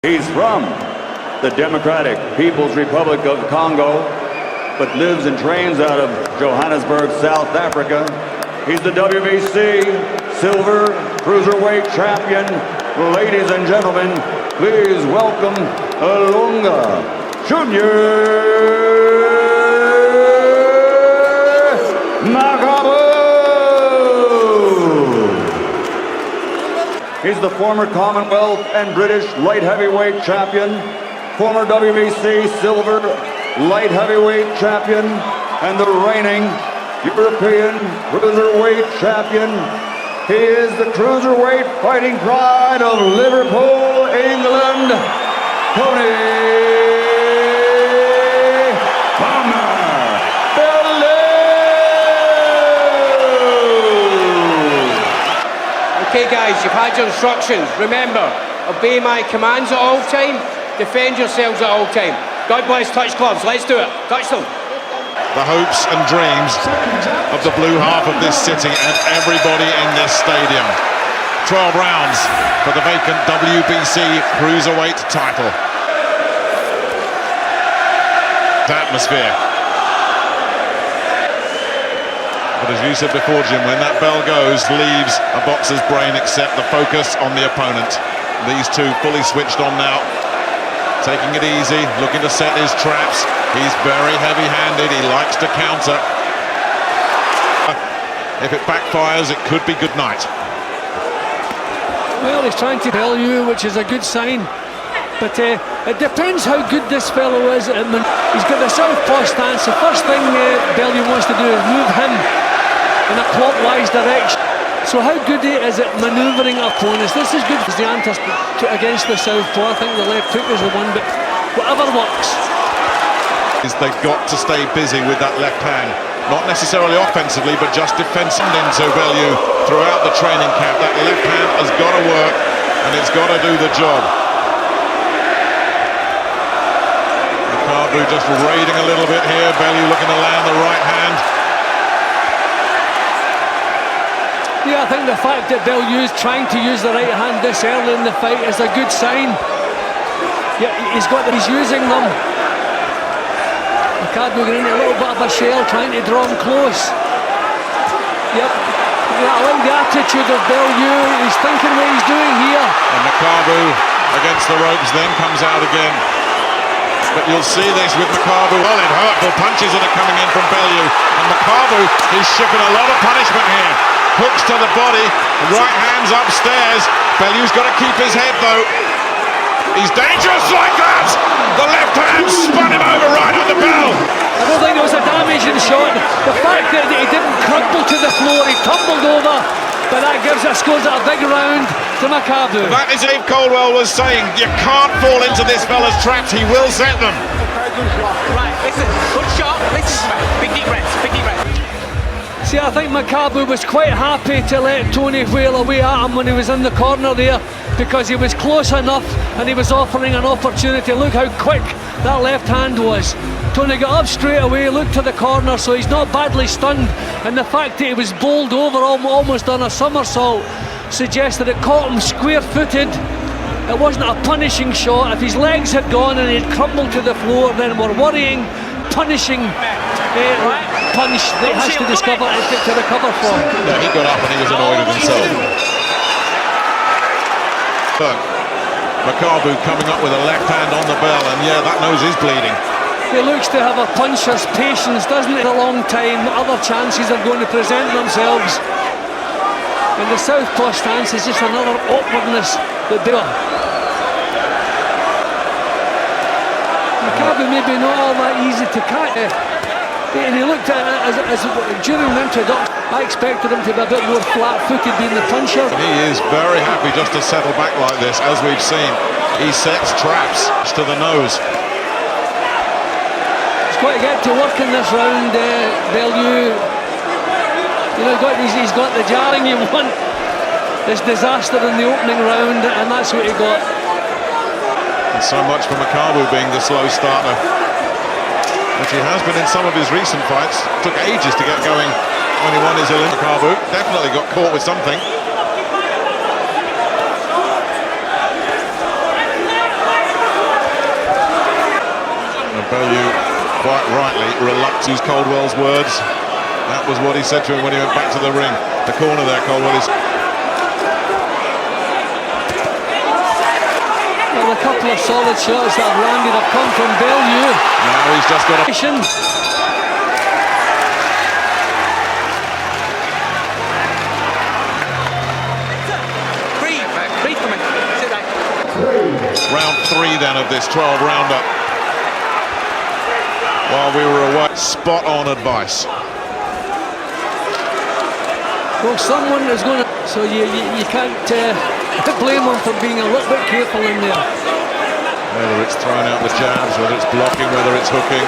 He's from the Democratic People's Republic of Congo, but lives and trains out of Johannesburg, South Africa. He's the WBC Silver Cruiserweight Champion. Ladies and gentlemen, please welcome Ilunga Makabu. He's the former Commonwealth and British light heavyweight champion, former WBC Silver light heavyweight champion, and the reigning European Cruiserweight champion. He is the Cruiserweight fighting pride of Liverpool, England, Tony Bellew. Okay guys, you've had your instructions. Remember, obey my commands at all time, defend yourselves at all time. God bless touch gloves, let's do it. Touch them. The hopes and dreams of the blue half of this city and everybody in this stadium. 12 rounds for the vacant WBC Cruiserweight title. Atmosphere. But as you said before, Jim, when that bell goes, leaves a boxer's brain except the focus on the opponent. These two fully switched on now, taking it easy, looking to set his traps. He's very heavy-handed, he likes to counter. If it backfires, it could be good night. Well, he's trying to tell you, which is a good sign. But it depends how good this fellow is. He's got the southpaw stance. The first thing Bellew wants to do is move him in a clockwise direction. So how good is it manoeuvring opponents? This is good for the anti against the southpaw. I think the left hook is the one, but whatever works. They've got to stay busy with that left hand. Not necessarily offensively, but just defensively into Bellew throughout the training camp. That left hand has got to work, and it's got to do the job. Makabu just raiding a little bit here. Bellew looking to land the right hand. Yeah, I think the fact that Bellew is trying to use the right hand this early in the fight is a good sign. Yeah, he's using them. Makabu getting a little bit of a shell, trying to draw him close. Yep, I like the attitude of Bellew. He's thinking what he's doing here. And Makabu against the ropes, then comes out again. But you'll see this with Makabu. Solid, hurtful punches that are coming in from Bellew. And Makabu is shipping a lot of punishment here. Hooks to the body, right hands upstairs. Bellew's got to keep his head though. He's dangerous like that! The left hand spun him over right on the bell. I don't think it was a damaging shot. The fact that he didn't crumble to the floor, he tumbled over, but that scores it a big round to Makabu. That is Dave Caldwell was saying, you can't fall into this fella's traps, he will set them. Right, listen, good shot, listen, big deep breaths, big deep breaths. See, I think Makabu was quite happy to let Tony whale away at him when he was in the corner there, because he was close enough and he was offering an opportunity. Look how quick that left hand was. Tony got up straight away, looked to the corner, so he's not badly stunned, and the fact that he was bowled over almost on a somersault suggests that it caught him square-footed. It wasn't a punishing shot. If his legs had gone and he'd crumbled to the floor, then we're worrying, punishing punch that he has to discover to recover from. No, he got up and he was annoyed with himself. But Makabu coming up with a left hand on the bell, and yeah, that nose is bleeding. He looks to have a puncher's patience, doesn't it? A long time, other chances are going to present themselves. And the southpaw stance is just another awkwardness that they are. Makabu maybe not all that easy to catch. And he looked at it as during the introduction, I expected him to be a bit more flat-footed being the puncher. He is very happy just to settle back like this, as we've seen. He sets traps to the nose. He's got to get to work in this round, Bellew. You know, he's got the jarring you want. This disaster in the opening round, and that's what he got. And so much for Makabu being the slow starter, which he has been in some of his recent fights. Took ages to get going when he won his Ilunga Makabu. Definitely got caught with something. quite rightly reluctant to use Caldwell's words. That was what he said to him when he went back to the ring. The corner there, Caldwell is... Well, a couple of solid shots that have landed have come from Bellew. Now he's just got a... Round 3 then of this 12 rounder. While we were away, spot on advice. Well, someone is going to... So you can't blame him for being a little bit careful in there. Whether it's throwing out the jabs, whether it's blocking, whether it's hooking.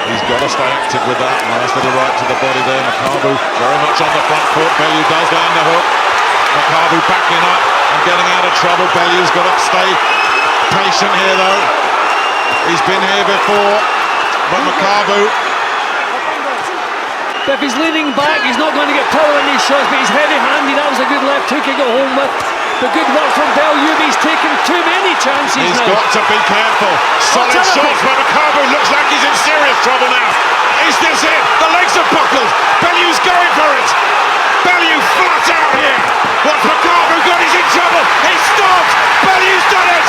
He's got to stay active with that. Nice little right to the body there. Makabu very much on the front foot. Bellew does land the hook. Makabu backing up and getting out of trouble. Bellew's got to stay patient here though. He's been here before, but Makabu... If he's leaning back, he's not going to get power in these shots, but he's heavy-handed. That was a good left hook he got home with. The good work from Bellew, but he's taken too many chances He's now. got to be careful. Solid shots, but Makabu looks like he's in serious trouble now. Is this it? The legs are buckled. Bellew's going for it. Bellew flat out here. What's Makabu got? He's in trouble. He stopped. Bellew's done it.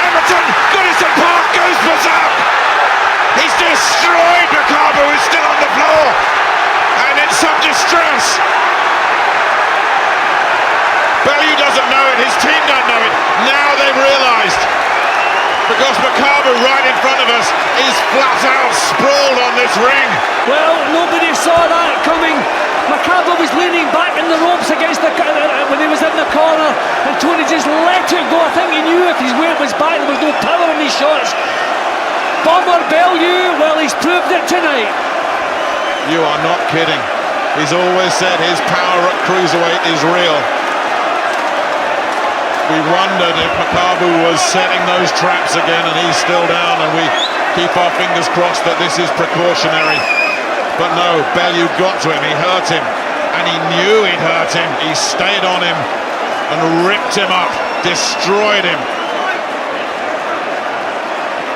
Hamilton, Goodison Park goes berserk. He's destroyed Makabu, who's still on the floor and in some distress. Bellew doesn't know it, his team don't know it. Now they've realised, because Makabu right in front of us is flat out sprawled on this ring. Well, nobody saw that coming. Makabu was leaning back in the ropes against the when he was in the corner, and Tony just let it go. I think he knew if his weight was back, there was no power in these shots. Bomber Bellew, well, he's proved it tonight. You are not kidding. He's always said his power at cruiserweight is real. We wondered if Makabu was setting those traps again, and he's still down, and we keep our fingers crossed that this is precautionary. But no, Bellew got to him, he hurt him, and he knew he'd hurt him. He stayed on him and ripped him up, destroyed him.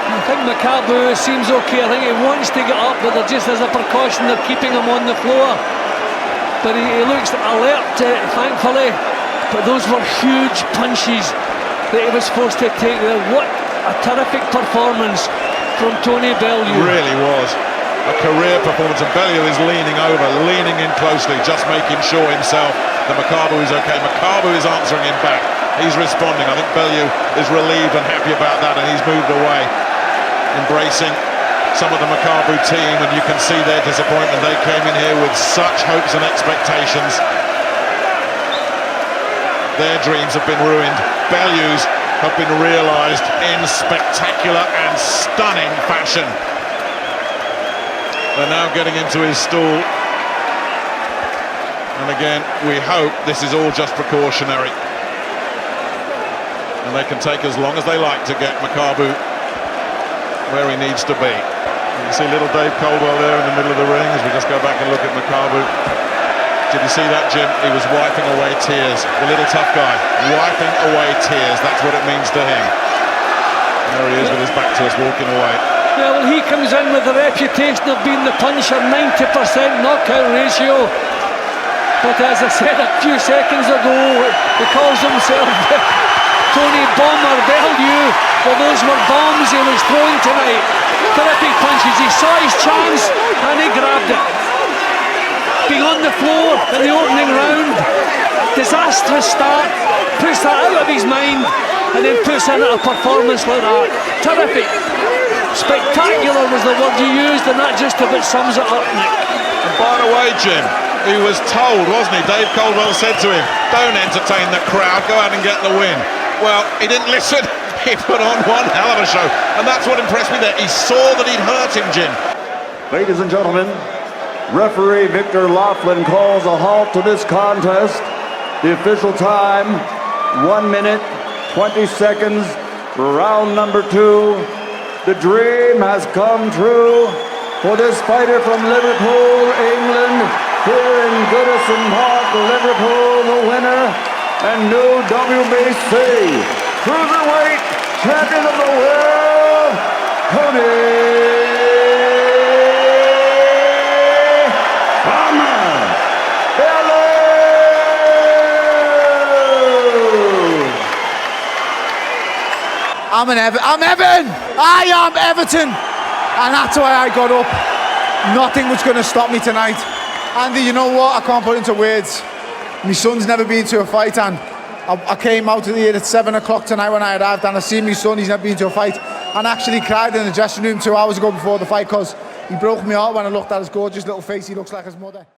I think Makabu seems okay. I think he wants to get up, but they're just as a precaution, they're keeping him on the floor. But he looks alert, thankfully. But those were huge punches that he was forced to take there. What a terrific performance from Tony Bellew. Really was. A career performance, and Bellew is leaning over, leaning in closely, just making sure himself that Makabu is okay. Makabu is answering him back. He's responding. I think Bellew is relieved and happy about that, and he's moved away, embracing some of the Makabu team, and you can see their disappointment. They came in here with such hopes and expectations. Their dreams have been ruined. Bellew's have been realised in spectacular and stunning fashion. They're now getting into his stool. And again, we hope this is all just precautionary. And they can take as long as they like to get Makabu where he needs to be. You can see little Dave Caldwell there in the middle of the ring as we just go back and look at Makabu. Did you see that, Jim? He was wiping away tears. The little tough guy, wiping away tears. That's what it means to him. There he is with his back to us, walking away. Yeah, well, he comes in with the reputation of being the puncher, 90% knockout ratio. But as I said a few seconds ago, he calls himself Tony Bomber Bellew. Well, those were bombs he was throwing tonight. Terrific punches. He saw his chance and he grabbed it. Being on the floor in the opening round, disastrous start, puts that out of his mind, and then puts in a performance like that. Terrific. Spectacular was the word you used, and that just about sums it up, Nick. And by the way, Jim, he was told, wasn't he? Dave Caldwell said to him, don't entertain the crowd, go out and get the win. Well, he didn't listen. He put on one hell of a show, and that's what impressed me there. He saw that he'd hurt him, Jim. Ladies and gentlemen, referee Victor Loughlin calls a halt to this contest. The official time, 1 minute, 20 seconds, round number 2. The dream has come true for this fighter from Liverpool, England, here in Goodison Park, Liverpool, the winner and new WBC Cruiserweight Champion of the World, Tony I'm Everton. I am Everton. And that's why I got up. Nothing was going to stop me tonight. Andy, you know what? I can't put it into words. My son's never been to a fight, and I came out of here at 7 o'clock tonight when I arrived, and I seen my son, he's never been to a fight, and actually cried in the dressing room 2 hours ago before the fight because he broke my heart when I looked at his gorgeous little face. He looks like his mother.